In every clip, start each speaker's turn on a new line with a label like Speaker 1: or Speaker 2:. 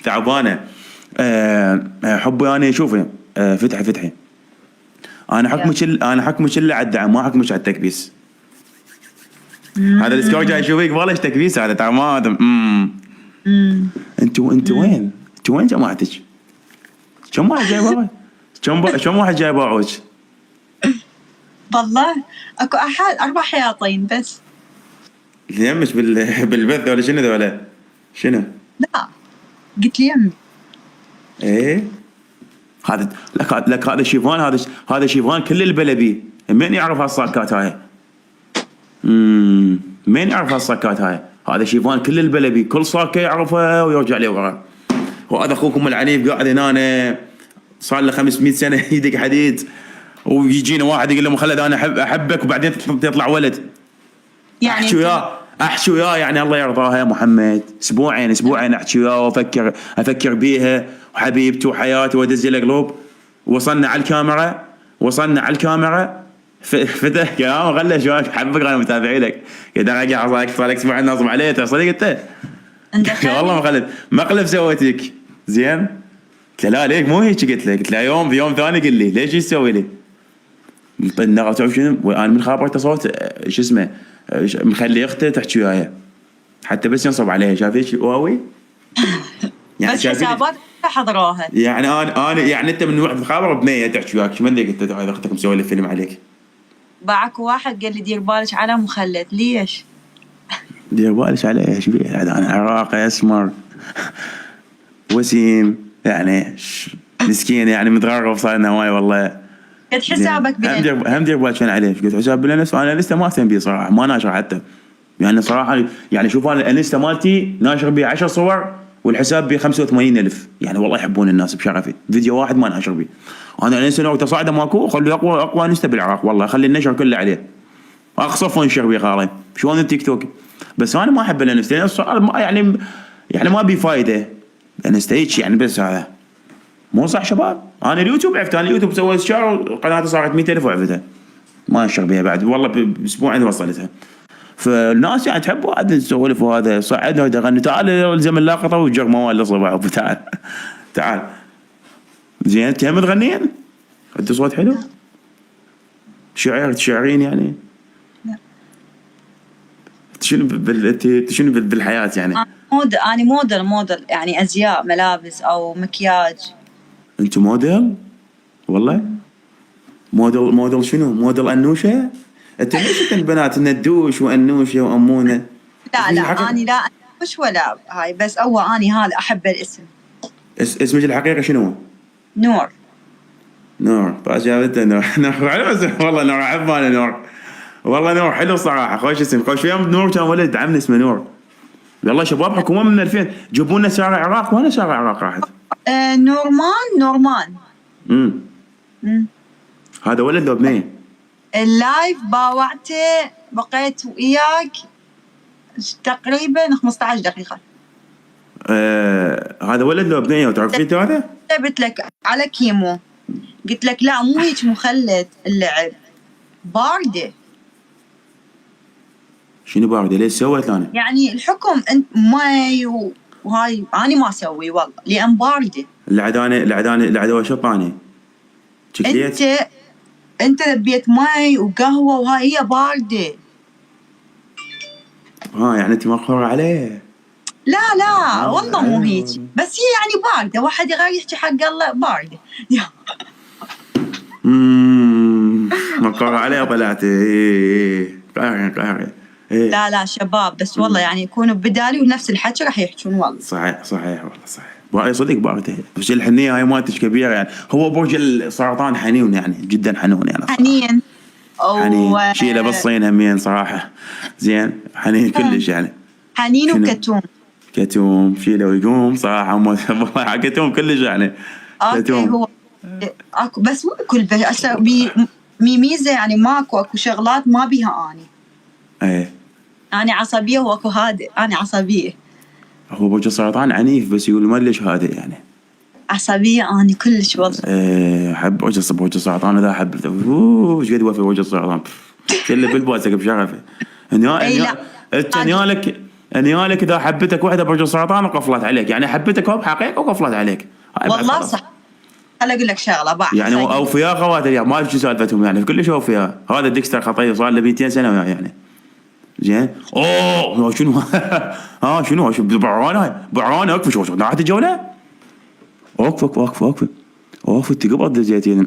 Speaker 1: تعبانه. حبي انا شوفي، فتحي انا حكمك الا على الدعم، ما حكمك على التكبيس. هذا السكور جاي يشوفك والله ايش تكبيس هذا ترى ما انت وين جماعتك؟ كم واحد جاي باعوك؟ كم واحد جاي باعوك؟
Speaker 2: والله اكو احد 4 حياطين بس.
Speaker 1: يمش بالبث ولا شنو ذولا؟ شنو؟
Speaker 2: لا قلت لي يمي.
Speaker 1: ايه هذا لك هذا شيفان، هذا شيفان كل البلبي. مين يعرف هالصاكات هاي؟ مين يعرف هالصاكات هاي؟ هذا شيفان كل البلبي، كل صاكه يعرفها ويرجع لي ورا. وهذا اخوكم العنيف قاعد هنا صار له 500 سنه يدق حديد، ويجينا واحد يقول له مخلد انا احبك، وبعدين تطلع ولد.
Speaker 2: يعني
Speaker 1: احكي وياه يعني الله يرضاها يا محمد. اسبوعين احكي وياه وافكر بيها وحبيبتي وحياتي وادز له قلوب. وصلنا على الكاميرا فتح كلام وغلى شوك حبك انا متابعي لك يا درجة عصاك صار لك اسبوعين ناظم عليه تصدق انت والله مخلد مقلب سويتك زين. قلت لا ليك مو هيك، قلت له يوم ثاني قل لي ليش يسوي لي تعرف شنو؟ انا من خابرته صوت شو اسمه مخلي اخته تحكي وياي حتى بس ينصب عليها. شافيك واوي
Speaker 2: يعني بس حسابات حضروها.
Speaker 1: يعني انا يعني انت من واحد خابر بنيه تحكي وياك. شو من قلت هذا اختك مسوي لي فيلم عليك؟
Speaker 2: باعك واحد قال لي دير بالك على مخلد. ليش
Speaker 1: دير بالك عليه؟ ايش بيه؟ انا عراقي اسمر وسيم يعني مسكين يعني متغرب صار لنا هواي والله.
Speaker 2: قلت حسابك بلنس
Speaker 1: هم دير بالك عليه. قلت حساب بلنس وانا لسه ما اهتم بيه صراحه، ما ناشر حتى يعني صراحه. يعني شوف انا الانستا مالتي ناشر بيه 10 صور والحساب بيه 85,000 يعني والله يحبون الناس بشرفي. فيديو واحد ما ناشر بيه. انا الانستا لو تصاعده ماكو خلي اقوى انستا بالعراق والله، خلي النشر كله عليه اخصف وانشر بيه خالي شلون التيك توك. بس انا ما احب الانستا يعني ما بي فايده الانستا هيك يعني. بس هذا مو صح شباب. انا اليوتيوب عرفت، انا اليوتيوب سويت شهر قناتي صارت 100,000 وعفتها ما انشر بيها بعد والله باسبوعين وصلتها. فالناس يعني تحب واحد نسولف وهذا صعدنا ودغني تعال الزم اللاقطه وجر موال صباح تعال زين. انت هم تغنين؟ انت صوت حلو تشعرين يعني؟
Speaker 2: لا
Speaker 1: شنو بالحياه يعني؟
Speaker 2: انا موديل يعني ازياء ملابس او مكياج.
Speaker 1: انت موديل والله؟ موديل شنو؟ موديل انوشه؟ انت ليش البنات ندوش وانوشه وامونه؟
Speaker 2: لا اني لا مش ولا هاي بس اني هذا احب الاسم.
Speaker 1: اسمك الحقيقي شنو؟ نور بس جابته نور والله نور احب انا نور والله نور حلو صراحه خوش اسم خوش. يوم نور كان ولد عمنا اسمه نور. والله شباب حكومه من 2000 جابوا لنا شارع العراق. وانا شارع العراق راحت
Speaker 2: نورمان
Speaker 1: هذا ولد لو بنيه.
Speaker 2: اللايف باوعته بقيت وياك تقريبا 15 دقيقه.
Speaker 1: هذا ولد لو بنيه وتعرفيته هذا؟
Speaker 2: كتبت لك على كيمو قلت لك لا مو هيك مخلد اللعب بارده.
Speaker 1: شنو بارده؟ ليش سويت انا؟
Speaker 2: يعني الحكم انت ماي وهاي انا ما اسوي والله لان بارده.
Speaker 1: العدوه شطاني
Speaker 2: انت لبيت ماي وقهوه وهاي هي بارده.
Speaker 1: يعني انت مقهوره عليه؟
Speaker 2: لا والله مو هيك بس هي يعني بارده. واحد غير يحكي حق الله بارده.
Speaker 1: مقهوره عليه طلعتي قهري.
Speaker 2: لا شباب بس والله يعني يكونوا بدالي ونفس الحكي راح يحكون والله.
Speaker 1: صحيح والله صحيح. صدق بارده بس الحنيه هاي مالتك كبيره يعني. هو برج السرطان حنين يعني جدا حنون يعني
Speaker 2: حنين
Speaker 1: شيله بالصين همين صراحه زين حنين كلش يعني.
Speaker 2: حنين
Speaker 1: كتوم شيله ويقوم صراحه والله كتوم كلش يعني.
Speaker 2: كتوم هو اكو بس مو كل ميزه يعني ماكو اكو شغلات ما بيها اني. انا عصبيه واكو هادئ. انا عصبيه.
Speaker 1: هو برج السرطان عنيف بس يقول ما ليش هادئ يعني.
Speaker 2: عصبيه اني كلش والله.
Speaker 1: احب برج السرطان هذا احب. ايش قد وفي برج السرطان كله بالبوسك بشرفه. انت نيالك اني مالك اذا حبتك وحده برج السرطان وقفلت عليك، يعني حبتك هو بحقيقه وقفلت عليك.
Speaker 2: والله صح. خل اقول لك شغله بعد
Speaker 1: يعني اوفياء خواتي، ما ادري شو سالفتهم يعني كلش اوفياء. هذا ديكستر خطير صار له 200 سنه وياي يعني. زين اوه شنو ها شنو بعران هاي بعران اكفي شو راحت الجوله. اوقف انت قبل دزيتين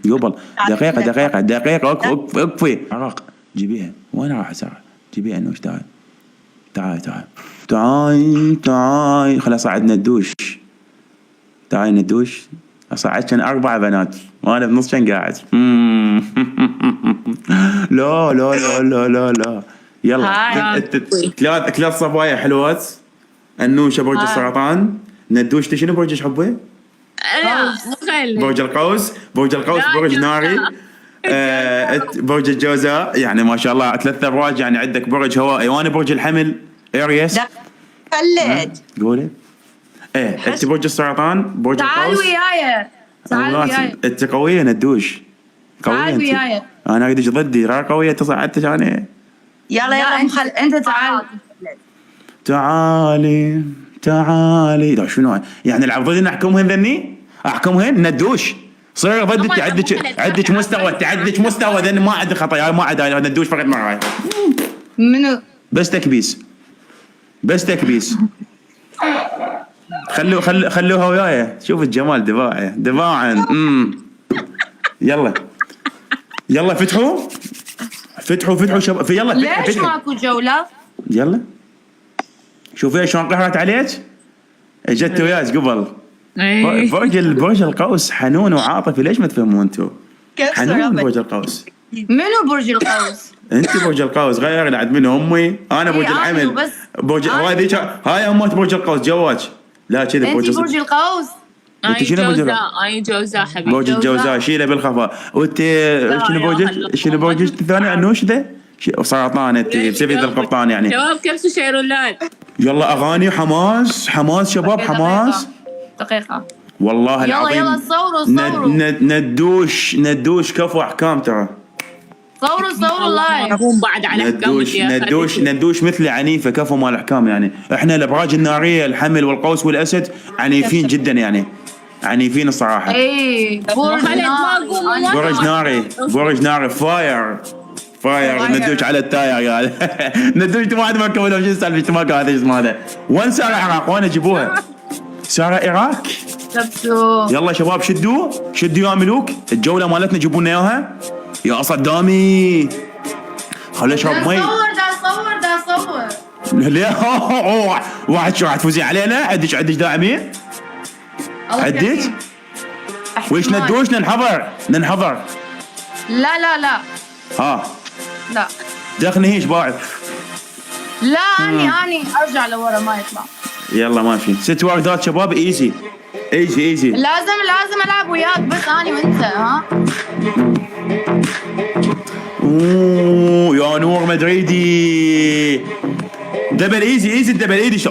Speaker 1: قبل دقيقه اكفي عراق جيبيها. وين راح ساره؟ جيبيها انه تعال خلاص صعدنا الدوش. تعال ندوش. اصعد كان 4 بنات وانا بنص كان قاعد. لا يلا 3 صبايا حلوات. النوشة برج السرطان. ندوش شنو برج حبه؟
Speaker 3: لا
Speaker 1: برج القوس. برج ناري. برج الجوزاء يعني ما شاء الله 3 ابراج يعني عندك برج هوائي. وانا برج الحمل اريس.
Speaker 2: خلد
Speaker 1: قولي انت برج السرطان برج القوس.
Speaker 3: تعال وياي
Speaker 1: انت قويه ندوش قويه.
Speaker 3: تعال وياي
Speaker 1: انا اريدك ضدي را قويه تصعدت يعني.
Speaker 2: يلا
Speaker 3: انت
Speaker 1: تعالي ده شنو يعني العبضين احكمهن ذني احكمهن ندوش صير ضدك. عندك مستوى ذن ما عندك خطايا ما عاد ندوش فقط معاي.
Speaker 3: منو
Speaker 1: بس تكبيس خلوها وياي. شوف الجمال دفاعا يلا فتحوا شباب يلا
Speaker 3: ليش ماكو جوله؟
Speaker 1: يلا شوفي شلون قهرت عليك. اجت وياك قبل. برج القوس حنون وعاطفي. ليش ما تفهمون انتم؟ حنون برج القوس.
Speaker 3: منو برج القوس؟
Speaker 1: انت برج القوس غير عاد منه امي. انا برج الحمل. هاي امات برج القوس جواك. لا كذا
Speaker 3: برج القوس.
Speaker 1: انت شنو برج
Speaker 3: اي جوزاء حبيبي.
Speaker 1: برج الجوزاء شيله بالخفا. وانت شنو برجك الثاني؟ انوش ذا سرطان. انت بسبب القبطان يعني.
Speaker 3: شباب كبسوا شيرولات.
Speaker 1: يلا اغاني حماس شباب حماس.
Speaker 3: دقيقه
Speaker 1: والله العظيم.
Speaker 3: يلا صوروا
Speaker 1: ندوش كفو احكام ترى.
Speaker 3: صوروا لايف. نقوم بعد على
Speaker 1: ندوش مثل عنيفه كفو مال احكام يعني. احنا الابراج الناريه الحمل والقوس والاسد عنيفين جدا يعني. عنيفين الصراحه.
Speaker 3: اي
Speaker 1: برج ناري فاير ندوش على التاير قال. ندوش ما عاد ما كملوا شو السالفه ما كان هذا اسمه هذا. وين ساره عراق وانا جيبوها ساره العراق. يلا شباب شدوا يا ملوك. الجوله مالتنا جيبوا لنا اياها يا صدامي. خلي اشرب مي.
Speaker 3: صور
Speaker 1: ليه واحد شو راح تفوزي علينا. عدش داعمين عدش. ويش ندوش ننحضر.
Speaker 3: لا
Speaker 1: ها
Speaker 3: لا
Speaker 1: دخني هيش باعت.
Speaker 3: لا اني ارجع لورا ما يطلع.
Speaker 1: يلا ماشي 6 واردات شباب. ايزي
Speaker 3: لازم العب وياك بس اني وانت ها.
Speaker 1: يا نور مدريدي دبل ايزي الدبل ايزي.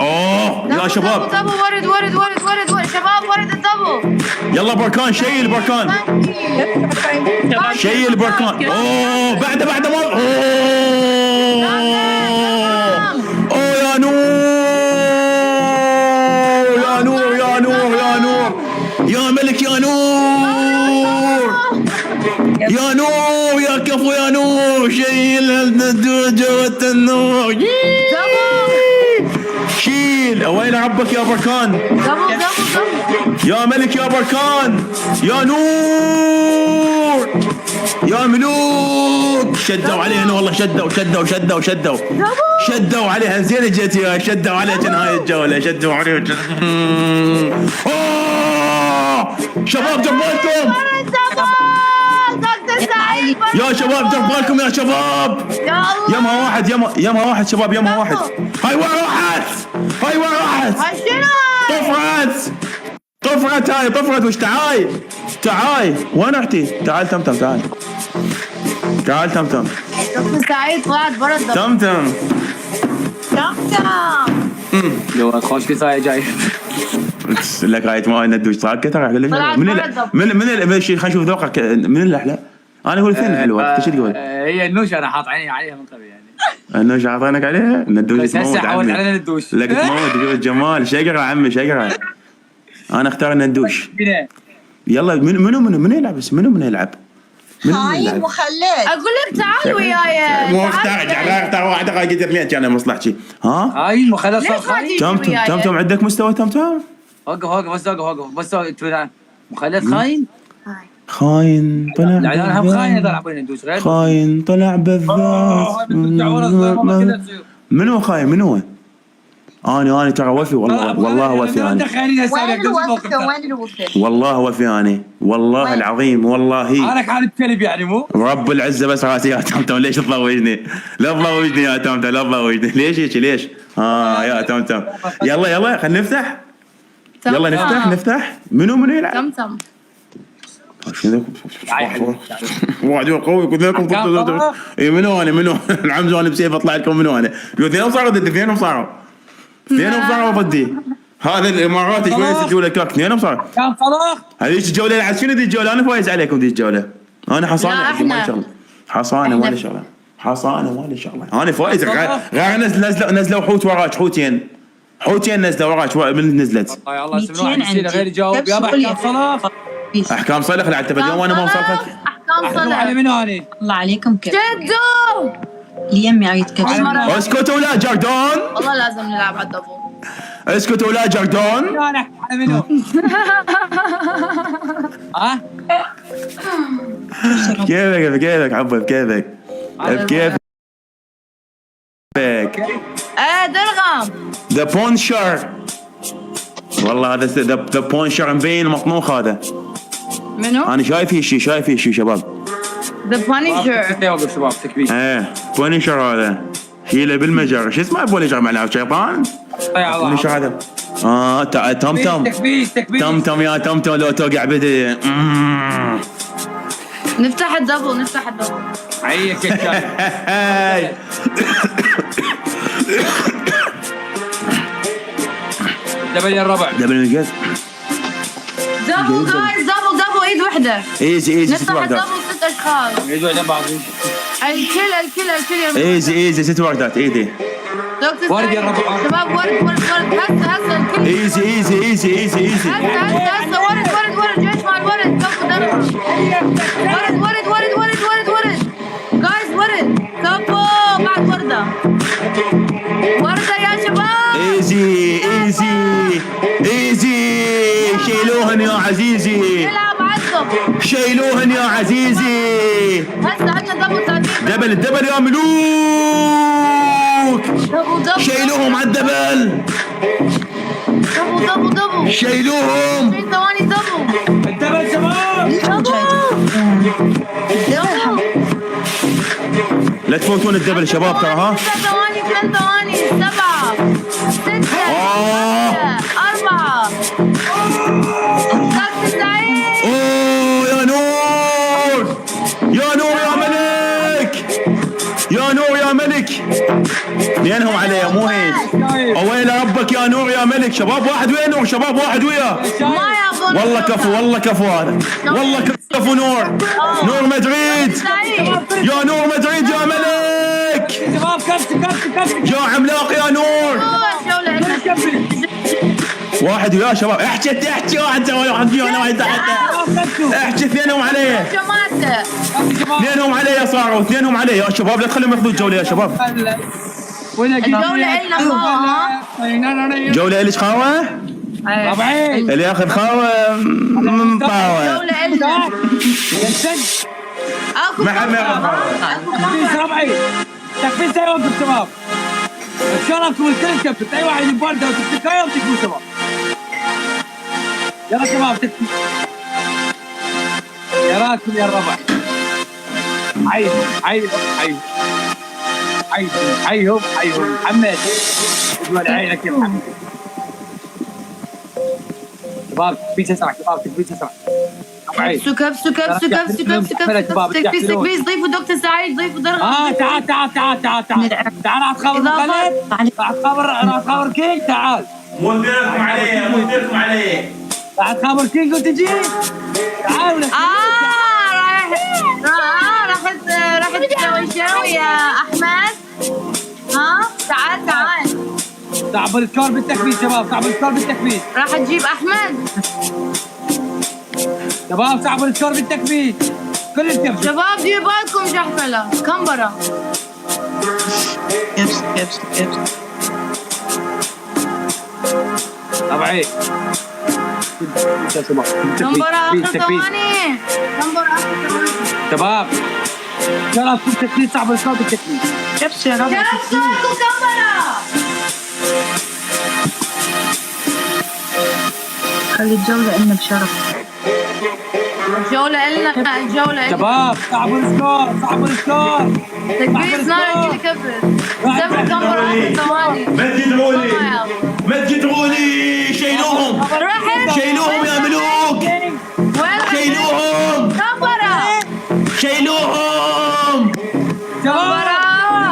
Speaker 1: يا شباب
Speaker 3: دبل ورد شباب ورد الدبل.
Speaker 1: يلا بركان شيل البركان. بعد ما يا نور يا ملك يا نور يا كفو يا نور. شيل جوة النور شيل. وين ربك يا بركان. يا ملك يا بركان يا نور يا ملوك. شدوا علينا والله شدوا عليها زين جت يا شدوا عليها هاي الجولة شدوا عليها. شباب جبالكم يا شباب جبالكم يا شباب. يمها واحد شباب يمها واحد. هاي وين راحت طفرت هاي وش تعاي وين رحتي. تعال تمتم
Speaker 3: سعيد طلعت برا
Speaker 1: تمتم
Speaker 4: لو خوش في صاير جاي
Speaker 1: لك رايت ما ندوش صار كثر من الشيء. خلينا نشوف ذوقك من الاحلى. انا اقول اثنين حلوه. انت شو تقول؟
Speaker 4: هي النوش انا حاط عيني عليها من قبل يعني.
Speaker 1: الندوش اعطينك عليه الندوش
Speaker 4: بس هسه
Speaker 1: تموت
Speaker 4: حاولت علينا
Speaker 1: عمي
Speaker 4: ندوش.
Speaker 1: لك تموت شوف الجمال شقرة عمي شقرة. انا اختار الندوش. يلا منو يلعب بس منو يلعب؟
Speaker 2: هاي وخليت
Speaker 3: اقول لك تعال وياي.
Speaker 1: مو اختار واحد قاعد اثنين كان مصلحتي. ها
Speaker 4: هاي المخلص
Speaker 3: ليش ما
Speaker 4: صار
Speaker 3: تيجي
Speaker 1: تمتم
Speaker 3: وياي؟
Speaker 1: تمتم عندك مستوى تمتم؟
Speaker 4: وقف بس مخلص خاين.
Speaker 1: خاين طلع
Speaker 4: يعني انا هم خاين
Speaker 1: بالذات.
Speaker 4: اقدر اعطيني ندوش غير
Speaker 1: خاين طلع بالذات. منو خاين منو؟ انا ترى وفي والله وفي انا
Speaker 2: وين الوفي وين الوفي
Speaker 1: والله وفي انا والله
Speaker 2: وين؟
Speaker 1: العظيم والله
Speaker 4: انا كان كلب يعني مو
Speaker 1: رب العزه بس راسي يا تمتم ليش تضوجني؟ لا تضوجني يا تمتم لا تضوجني ليش هيك ليش؟ يا تمتم يلا خلينا نفتح يلا نفتح منو يلعب؟
Speaker 3: تمتم.
Speaker 1: واحد قوي كلكم اي منو العمزه بسيف اطلع لكم منو انا اثنين صاروا ضد اثنين صاروا ضدي هذا الاماراتي شويه يسجلوا لك اثنين صاروا
Speaker 4: كان فراغ
Speaker 1: هذيك الجوله شنو ذي الجوله انا فايز عليكم ذي الجوله انا حصانه
Speaker 3: لا،
Speaker 1: ما شغله حصانه ما لي شغله انا فايز غير نزلوا حوت وراك حوتين نزلوا وراك من نزلت
Speaker 4: يا الله
Speaker 2: 200
Speaker 4: سمعوا عندي غير يجاوب يا احكام صلاح
Speaker 1: احكام صلخ لا تبدون وانا ما وصلت
Speaker 3: احكام
Speaker 4: على
Speaker 3: صلح.
Speaker 4: منو اني
Speaker 2: الله عليكم كذا
Speaker 3: جدو
Speaker 2: اليم يتكلم
Speaker 1: اسكتوا لا جردون
Speaker 3: والله لازم نلعب على الدبل.
Speaker 1: اسكتوا لا جردون
Speaker 4: انا احكي على منو ها
Speaker 1: كيفك عبد كيفك
Speaker 3: درغم.
Speaker 1: ذا بونشر والله هذا ذا بونشر مبين مطنوخ هذا
Speaker 3: منو؟
Speaker 1: انا شايف شيء شباب
Speaker 3: ذا بانيشر.
Speaker 4: توقف شباب تكبير
Speaker 1: بونشر هذا شيله بالمجر شو اسمه بونشر معناه شيطان بونشر هذا تمتم تمتم يا تمتم لو توقع بدي
Speaker 3: نفتح الدبل.
Speaker 4: عيك يا دبل يا الربع
Speaker 1: دبل الجاز
Speaker 3: دبل جايز دبل ايد وحده.
Speaker 1: ايزي
Speaker 3: نفتح الدبل 6 اشخاص.
Speaker 4: يدوا جنب بعض
Speaker 3: الكل
Speaker 1: ايزي 6 وردات ايدي
Speaker 4: ورد يا الربع
Speaker 3: شباب ورد هسه الكل
Speaker 1: ايزي
Speaker 3: هسه ورد جيش مال ورد ورد جايز ورد كفو بعد وردة يا شباب.
Speaker 1: ايزي شيلوهن يا عزيزي
Speaker 3: نلعب عالدبل.
Speaker 1: شيلوهن يا عزيزي
Speaker 3: هسه عندنا
Speaker 1: دبل يا ملوك
Speaker 3: دبل
Speaker 1: شيلوهم على الدبل
Speaker 3: دبل
Speaker 1: شيلوهم
Speaker 3: 20 ثواني دبل
Speaker 4: الدبل شباب
Speaker 1: لا تفوتون الدبل شباب ترى ها
Speaker 3: 6 ثواني 8 ثواني 7 6 4 سعيد.
Speaker 1: يا نور يا ملك اثنينهم عليه مو هيك وين ربك يا نور يا ملك شباب واحد ويا نور شباب واحد وياه
Speaker 3: ما يظن
Speaker 1: والله كفو هذا والله كفو نور مدريد يا نور مدريد يا ملك
Speaker 4: شباب كبت
Speaker 1: يا عملاق يا نور واحد وياه شباب احكي واحد سوى واحد فيهم واحد تحت احكي اثنينهم عليه اثنينهم عليه صاروا اثنينهم عليه يا شباب لا تخليهم ياخذون الجوله يا شباب
Speaker 3: الجولة إلنا خاوة.
Speaker 1: جوله الك خاوه
Speaker 4: ربعين
Speaker 1: اللي ياخذ خاوه من طاوه
Speaker 3: الجولة إلنا اكو
Speaker 4: ربعين تكفين سيوقف شباب ان شاء الله تكون الكل كبت اي واحد يبارده وتكفي وتكفون شباب يلا شباب تكفي يا راكم يا الربع حيهم محمد اجمل عينك يا محمد شباب تكفي اسرع شباب تكفي اسرع
Speaker 3: كبسوا تكفيس ضيفوا دكتور سعيد ضيفوا درغم.
Speaker 4: تعال خبر كينج تعال
Speaker 1: مديركم عليه
Speaker 4: تعال خبر كينج وتجي تعال
Speaker 3: راح تسوي شنو يا احمد؟ ها تعال تعال.
Speaker 4: صعب السكور بالتكبيس شباب، صعب السكور بالتكبيس.
Speaker 3: راح تجيب احمد.
Speaker 4: شباب صعب السكور بالتكبيس. كل الكبس.
Speaker 3: شباب ديروا بالكم جحفله كمبره.
Speaker 2: كبس.
Speaker 4: طبعا
Speaker 3: كمبره اخر ثواني. كمبره اخر ثواني.
Speaker 4: شباب يلا كل تكبيس صعب السكور بالتكبيس.
Speaker 2: كبس يا رب.
Speaker 3: كبسوا كمبره.
Speaker 2: خلي الجولة إلنا بشرف.
Speaker 3: الجولة إلنا الجولة.
Speaker 4: شباب صعب السكور، صعب السكور.
Speaker 3: تكبيس نار كبر. سبع كمبره اخر ثواني.
Speaker 1: ما تجدروني شيلوهم شيلوهم يا ملوك.
Speaker 3: وين
Speaker 1: شيلوهم
Speaker 3: كمبره.
Speaker 1: شيلوهم.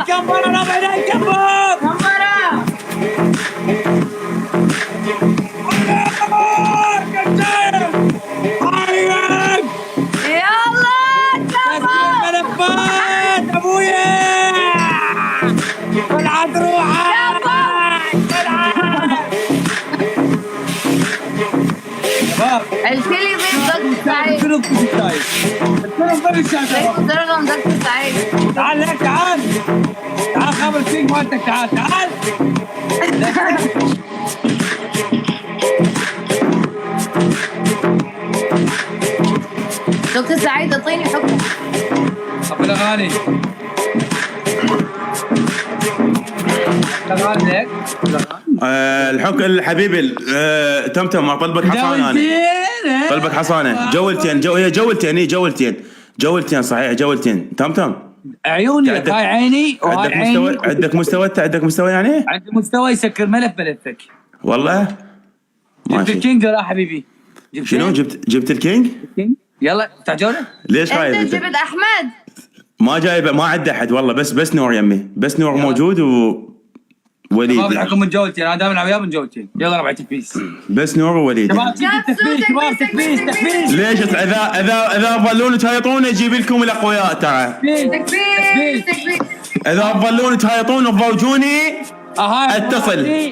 Speaker 4: كمبرة ربع يدين كمبر.
Speaker 3: كمبره. يلا كمبر.
Speaker 4: ملفات ابويا طلعت روحك. شباب
Speaker 3: الكل يضيف دكتور سعيد.
Speaker 4: الكل بلش يا شباب.
Speaker 3: درجة دكتور سعيد.
Speaker 4: تعال لك تعال خبر الكينج مالتك. تعال
Speaker 3: دكتور سعيد اعطيني حكم.
Speaker 4: طب الاغاني لك
Speaker 1: الحكم الحبيبي تمتم طلبك حصانه. انا طلبك حصانه. جولتين صحيح جولتين تمتم.
Speaker 4: عيوني هاي عيني وهاي عيني.
Speaker 1: عندك مستوى يعني؟
Speaker 4: عندي مستوى يسكر ملفك
Speaker 1: والله
Speaker 4: جبت الكينج ولا حبيبي؟
Speaker 1: شنو جبت الكينج؟
Speaker 4: يلا بتاع جولة.
Speaker 1: ليش
Speaker 3: انت
Speaker 1: خايف؟
Speaker 3: جبت احمد.
Speaker 1: ما جايبه ما عنده احد والله. بس نور يمي. بس نور موجود ووليد.
Speaker 4: شباب الحكم من جولتين. انا دائما العب من جولتين. يلا ربع تكبيس.
Speaker 1: بس نور ووليد.
Speaker 4: شباب تكبيس.
Speaker 1: ليش اذا تظلون تهيطون اجيب لكم الاقوياء ترى.
Speaker 3: تكبير.
Speaker 1: اذا تظلون تهيطون تضوجوني اتصل.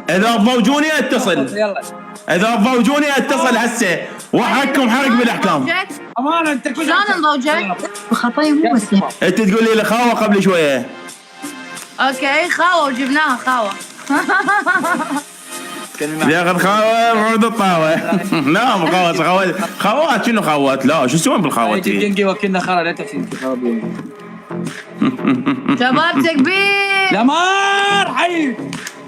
Speaker 1: اذا تضوجوني اتصل.
Speaker 4: يلا
Speaker 1: اذا تضوجوني اتصل هسه وحكم حرق بالاحكام.
Speaker 4: امانه انت كل
Speaker 3: شلون نضوجك؟
Speaker 2: بخطايا مو بس يعني.
Speaker 1: انت تقول لي الخاوه قبل شويه.
Speaker 3: اوكي خاوه وجبناها خاوه.
Speaker 1: ياخذ خاوه بعد الطاوه. نعم خوات شنو خوات؟ لا شو يسوون بالخوات؟
Speaker 4: جنجي وكلنا خرا لا تحسين.
Speaker 3: شباب تكبير.
Speaker 4: لا مار حي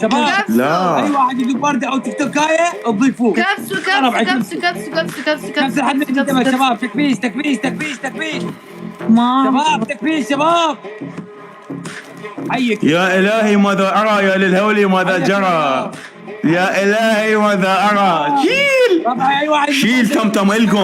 Speaker 4: شباب.
Speaker 1: لا
Speaker 4: اي واحد يجيب برده او تيك توكايه تضيفوه.
Speaker 3: كبسوا
Speaker 4: كبس لحد ما تنتبه. شباب تكبيس
Speaker 2: ما
Speaker 4: شباب تكبيس شباب. حيك
Speaker 1: يا الهي ماذا ارى يا للهول ماذا جرى. يا الهي ماذا ارى. شيل
Speaker 4: اي واحد
Speaker 1: تمتم الكم.